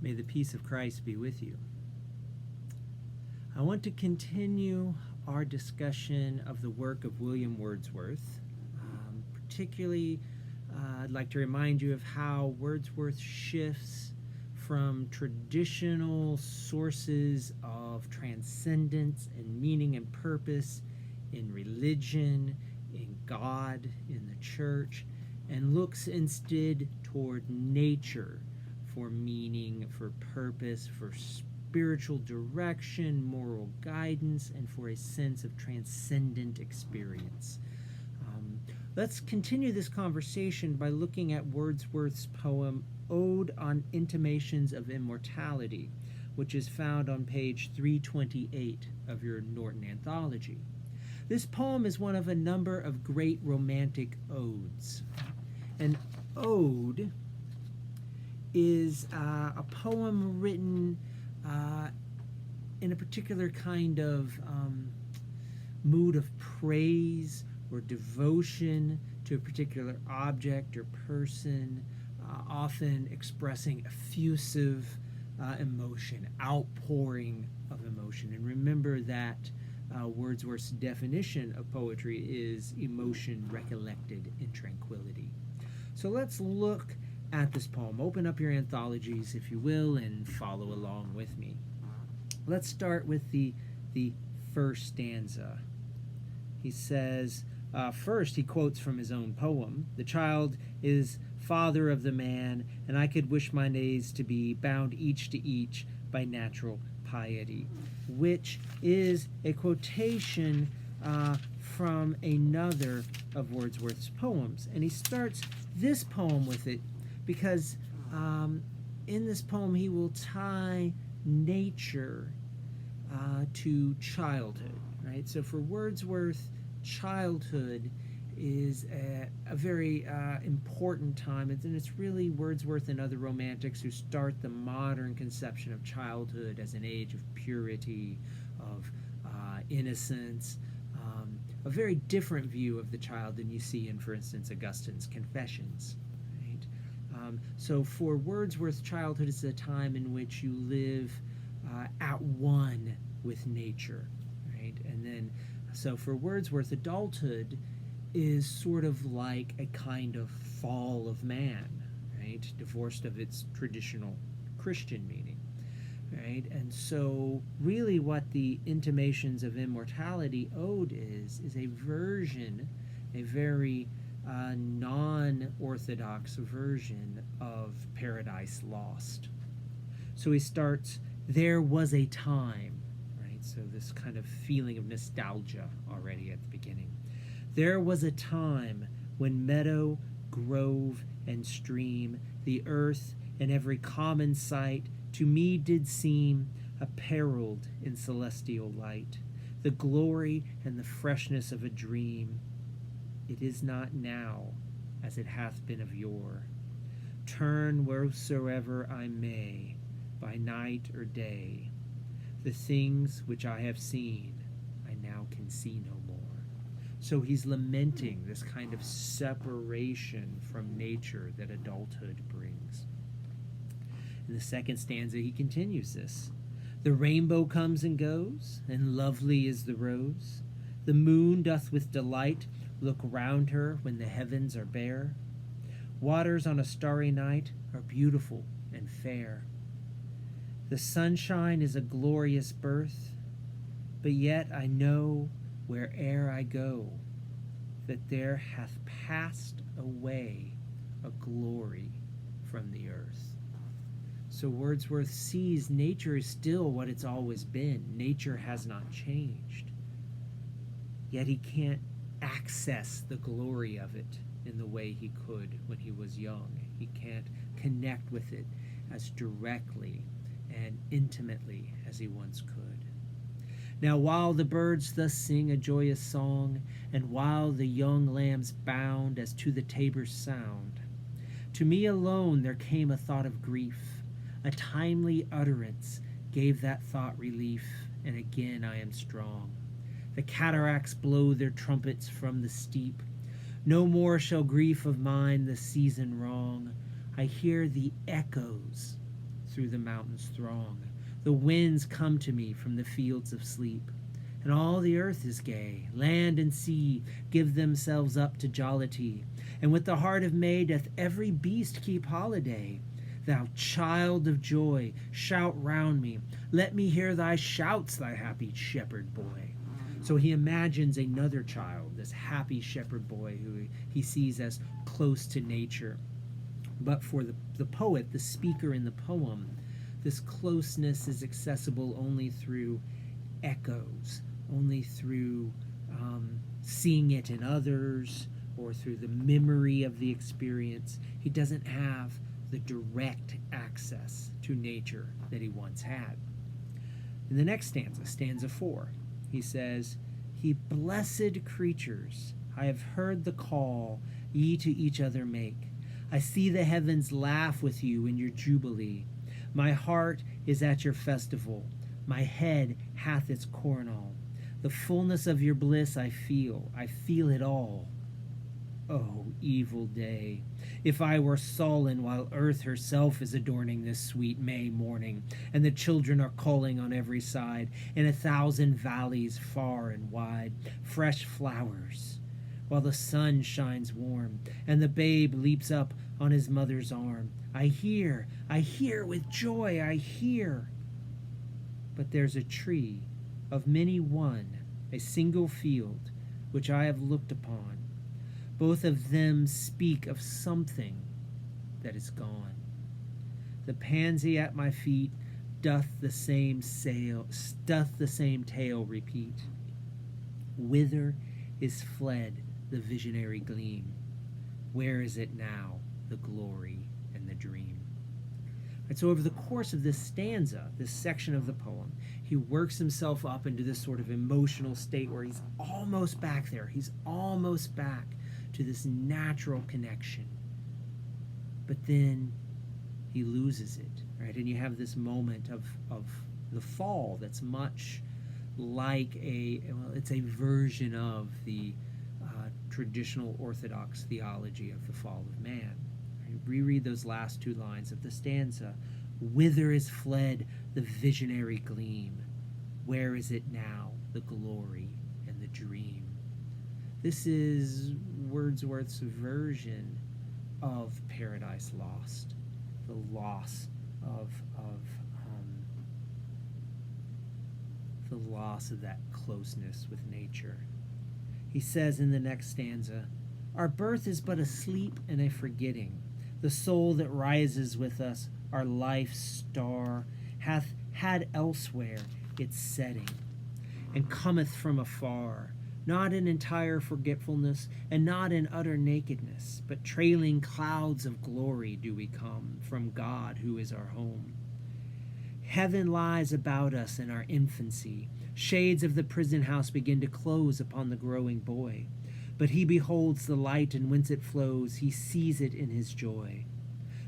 May the peace of Christ be with you. I want to continue our discussion of the work of William Wordsworth. Particularly, I'd like to remind you of how Wordsworth shifts from traditional sources of transcendence and meaning and purpose in religion, in God, in the church, and looks instead toward nature for meaning, for purpose, for spiritual direction, moral guidance, and for a sense of transcendent experience. Let's continue this conversation by looking at Wordsworth's poem Ode on Intimations of Immortality, which is found on page 328 of your Norton Anthology. This poem is one of a number of great romantic odes. An ode is a poem written in a particular kind of mood of praise or devotion to a particular object or person, often expressing effusive emotion, outpouring of emotion. And remember that Wordsworth's definition of poetry is emotion recollected in tranquility. So let's look at this poem. Open up your anthologies, if you will, and follow along with me. Let's start with the first stanza. He says, first he quotes from his own poem, "The child is father of the man, and I could wish my days to be bound each to each by natural piety," which is a quotation from another of Wordsworth's poems. And he starts this poem with it because in this poem he will tie nature to childhood, right? So for Wordsworth, childhood is a very important time, and it's really Wordsworth and other romantics who start the modern conception of childhood as an age of purity, of innocence, a very different view of the child than you see in, for instance, Augustine's Confessions. Right? So for Wordsworth, childhood is a time in which you live at one with nature, right? And then, so for Wordsworth, adulthood is sort of like a kind of fall of man, right? Divorced of its traditional Christian meaning, right? And so really what the Intimations of Immortality ode is a version, a very non-orthodox version of Paradise Lost. So he starts, "There was a time," right? So this kind of feeling of nostalgia already at the beginning. "There was a time when meadow, grove, and stream, the earth and every common sight, to me did seem apparelled in celestial light, the glory and the freshness of a dream. It is not now as it hath been of yore. Turn wheresoever I may, by night or day, the things which I have seen, I now can see no more." So he's lamenting this kind of separation from nature that adulthood brings. In the second stanza, he continues this. "The rainbow comes and goes, and lovely is the rose. The moon doth with delight look round her when the heavens are bare. Waters on a starry night are beautiful and fair. The sunshine is a glorious birth, but yet I know where'er I go, that there hath passed away a glory from the earth." So Wordsworth sees nature is still what it's always been. Nature has not changed. Yet he can't access the glory of it in the way he could when he was young. He can't connect with it as directly and intimately as he once could. "Now while the birds thus sing a joyous song, and while the young lambs bound as to the tabor's sound, to me alone there came a thought of grief. A timely utterance gave that thought relief, and again I am strong. The cataracts blow their trumpets from the steep. No more shall grief of mine the season wrong. I hear the echoes through the mountains throng. The winds come to me from the fields of sleep. And all the earth is gay. Land and sea give themselves up to jollity. And with the heart of May doth every beast keep holiday. Thou child of joy, shout round me. Let me hear thy shouts, thy happy shepherd boy. So he imagines another child, this happy shepherd boy who he sees as close to nature. But for the poet, the speaker in the poem, this closeness is accessible only through echoes, only through seeing it in others or through the memory of the experience. He doesn't have the direct access to nature that he once had. In the next stanza, stanza 4, he says, "Ye blessed creatures, I have heard the call ye to each other make. I see the heavens laugh with you in your jubilee. My heart is at your festival. My head hath its coronal. The fullness of your bliss I feel it all. Oh, evil day, if I were sullen while earth herself is adorning this sweet May morning, and the children are calling on every side, in 1,000 valleys far and wide, fresh flowers, while the sun shines warm, and the babe leaps up on his mother's arm. I hear with joy, I hear. But there's a tree of many one, a single field, which I have looked upon. Both of them speak of something that is gone. The pansy at my feet doth the same tale repeat. Whither is fled the visionary gleam? Where is it now, the glory and the dream?" And so over the course of this stanza, this section of the poem, he works himself up into this sort of emotional state where he's almost back there. He's almost back to this natural connection. But then he loses it, right? And you have this moment of the fall that's much like it's a version of the traditional Orthodox theology of the fall of man. Right? Reread those last 2 lines of the stanza. Whither is fled the visionary gleam? Where is it now, the glory and the dream? This is Wordsworth's version of Paradise Lost, the loss of that closeness with nature. He says in the next stanza, "Our birth is but a sleep and a forgetting. The soul that rises with us, our life's star, hath had elsewhere its setting, and cometh from afar, not in entire forgetfulness, and not in utter nakedness, but trailing clouds of glory do we come from God who is our home. Heaven lies about us in our infancy. Shades of the prison house begin to close upon the growing boy. But he beholds the light, and whence it flows, he sees it in his joy.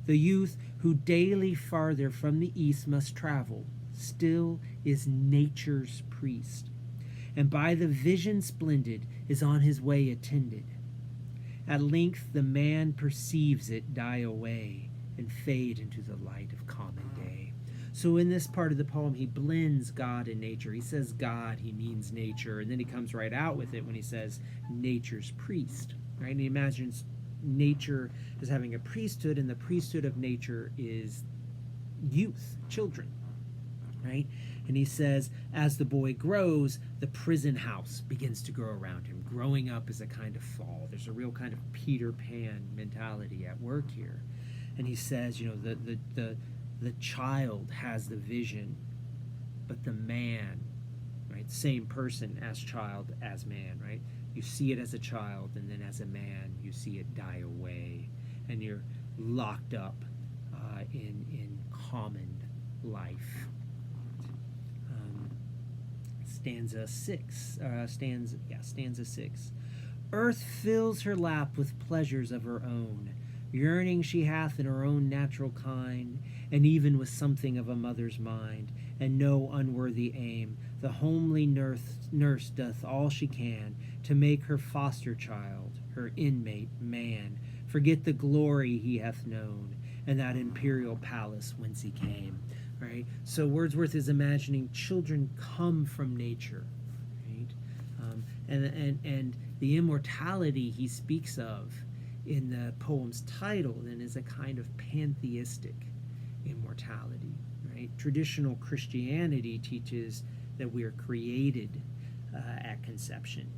The youth who daily farther from the east must travel, still is nature's priest, and by the vision splendid is on his way attended. At length the man perceives it die away and fade into the light of common day." So in this part of the poem, he blends God and nature. He says God, he means nature, and then he comes right out with it when he says nature's priest, right? And he imagines nature as having a priesthood, and the priesthood of nature is youth, children, right? And he says, as the boy grows, the prison house begins to grow around him. Growing up is a kind of fall. There's a real kind of Peter Pan mentality at work here. And he says, the child has the vision, but the man, right, same person as child as man, right? You see it as a child, and then as a man, you see it die away, and you're locked up in common life. Stanza 6. Earth fills her lap with pleasures of her own. Yearning she hath in her own natural kind, and even with something of a mother's mind, and no unworthy aim. The homely nurse doth all she can to make her foster child, her inmate, man. Forget the glory he hath known, and that imperial palace whence he came. Right? So Wordsworth is imagining children come from nature, right? And the immortality he speaks of in the poem's title then is a kind of pantheistic immortality, right? Traditional Christianity teaches that we are created at conception.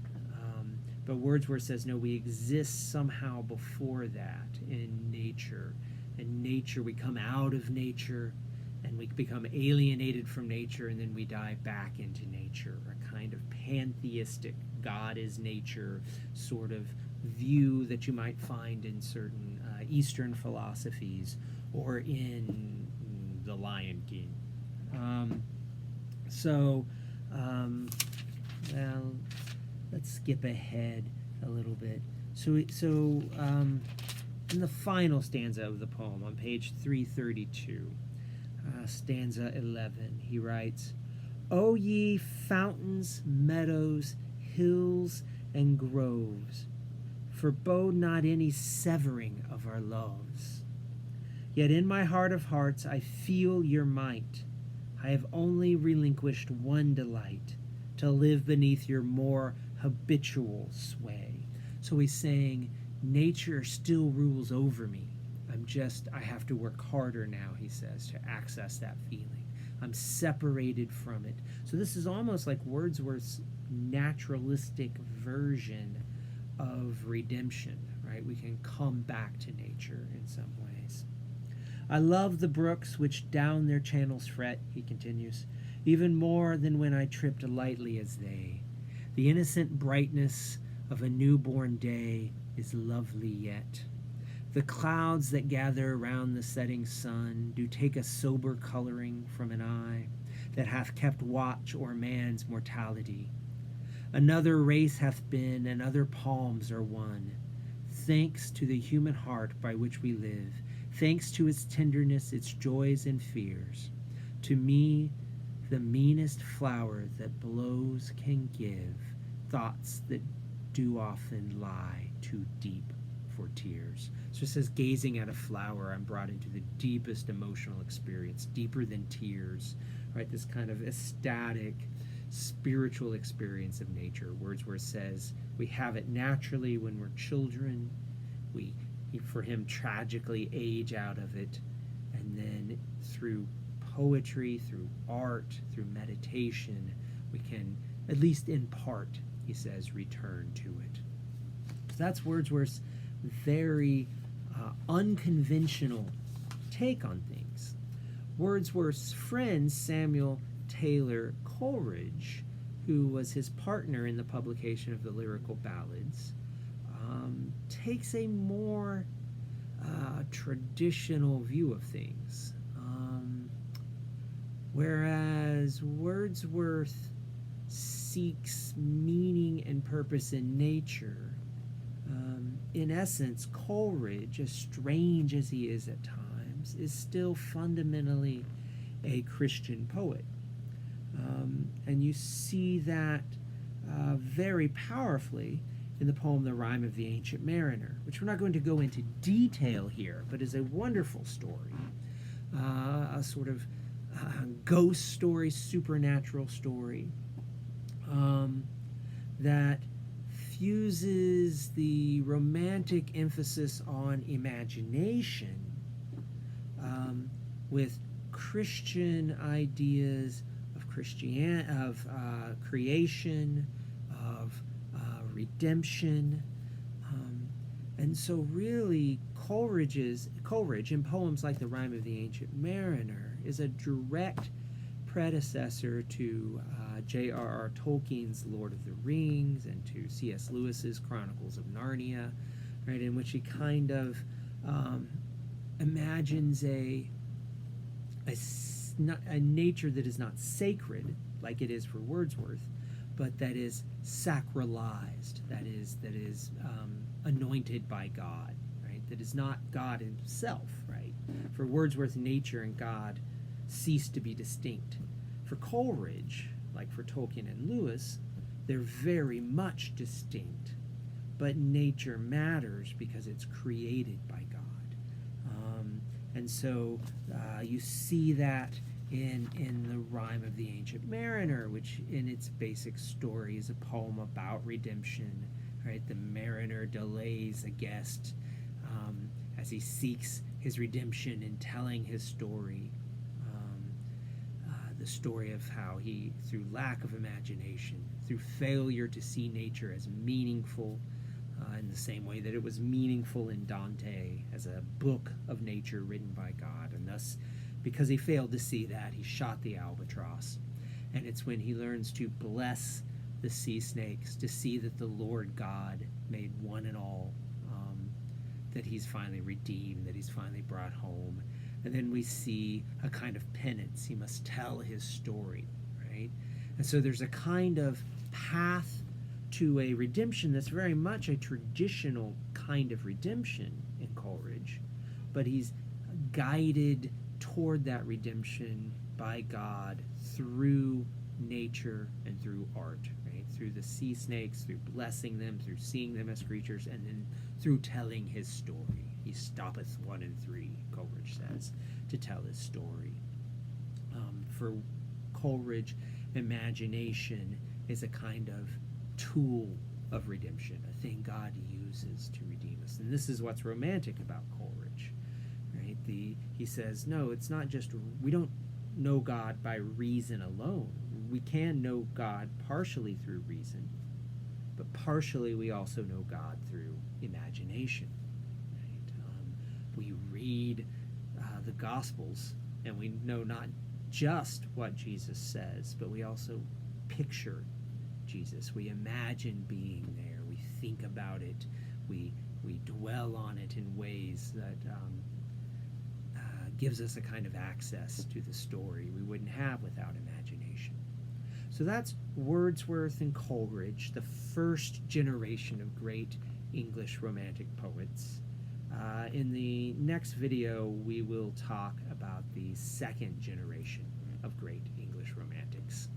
But Wordsworth says, no, we exist somehow before that in nature. In nature, we come out of nature, and we become alienated from nature, and then we die back into nature. A kind of pantheistic God is nature sort of view that you might find in certain Eastern philosophies or in The Lion King. Well, let's skip ahead a little bit. So in the final stanza of the poem, on page 332, stanza 11, he writes, O ye fountains, meadows, hills, and groves, forebode not any severing of our loves. Yet in my heart of hearts I feel your might. I have only relinquished one delight, to live beneath your more habitual sway. So he's saying, nature still rules over me. I have to work harder now, he says, to access that feeling. I'm separated from it. So this is almost like Wordsworth's naturalistic version of redemption, right? We can come back to nature in some ways. I love the brooks which down their channels fret, he continues, even more than when I tripped lightly as they. The innocent brightness of a newborn day is lovely yet. The clouds that gather around the setting sun do take a sober coloring from an eye that hath kept watch o'er man's mortality. Another race hath been, and other palms are won. Thanks to the human heart by which we live, thanks to its tenderness, its joys and fears. To me, the meanest flower that blows can give thoughts that do often lie too deep for tears. So it says, gazing at a flower, I'm brought into the deepest emotional experience, deeper than tears, right? This kind of ecstatic, spiritual experience of nature. Wordsworth says we have it naturally when we're children. We, for him, tragically age out of it, and then through poetry, through art, through meditation, we can, at least in part, he says, return to it. So that's Wordsworth's very unconventional take on things. Wordsworth's friend Samuel Taylor Coleridge, who was his partner in the publication of the Lyrical Ballads, takes a more traditional view of things. Whereas Wordsworth seeks meaning and purpose in nature, in essence, Coleridge, as strange as he is at times, is still fundamentally a Christian poet. And you see that very powerfully in the poem The Rime of the Ancient Mariner, which we're not going to go into detail here, but is a wonderful story, a sort of ghost story, supernatural story, that fuses the romantic emphasis on imagination with Christian ideas of creation, of redemption, and so really Coleridge in poems like The Rime of the Ancient Mariner is a direct predecessor to J.R.R. Tolkien's Lord of the Rings and to C.S. Lewis's Chronicles of Narnia, right, in which he kind of imagines a nature that is not sacred like it is for Wordsworth, but that is sacralized, that is anointed by God, right? That is not God himself, right? For Wordsworth, nature and God cease to be distinct. For Coleridge, like for Tolkien and Lewis, they're very much distinct. but nature matters because it's created by God. And so you see that in the Rhyme of the Ancient Mariner, which in its basic story is a poem about redemption. Right? The mariner delays a guest as he seeks his redemption in telling his story. The story of how he, through lack of imagination, through failure to see nature as meaningful, in the same way that it was meaningful in Dante as a book of nature written by God, and thus, because he failed to see that, he shot the albatross. And it's when he learns to bless the sea snakes, to see that the Lord God made one and all, that he's finally redeemed, that he's finally brought home. And then we see a kind of penance. He must tell his story, right? And so there's a kind of path to a redemption that's very much a traditional kind of redemption in Coleridge, but he's guided toward that redemption by God through nature and through art, right? Through the sea snakes, through blessing them, through seeing them as creatures, and then through telling his story. He stoppeth 1 and 3, Coleridge says, to tell his story. For Coleridge, imagination is a kind of tool of redemption, a thing God uses to redeem us. And this is what's romantic about Coleridge, right? He says, no, it's not just, we don't know God by reason alone. We can know God partially through reason, but partially we also know God through imagination, right? We read the Gospels and we know not just what Jesus says, but we also picture Jesus. We imagine being there. We think about it. We dwell on it in ways that gives us a kind of access to the story we wouldn't have without imagination. So that's Wordsworth and Coleridge, the first generation of great English Romantic poets. In the next video, we will talk about the second generation of great English Romantics.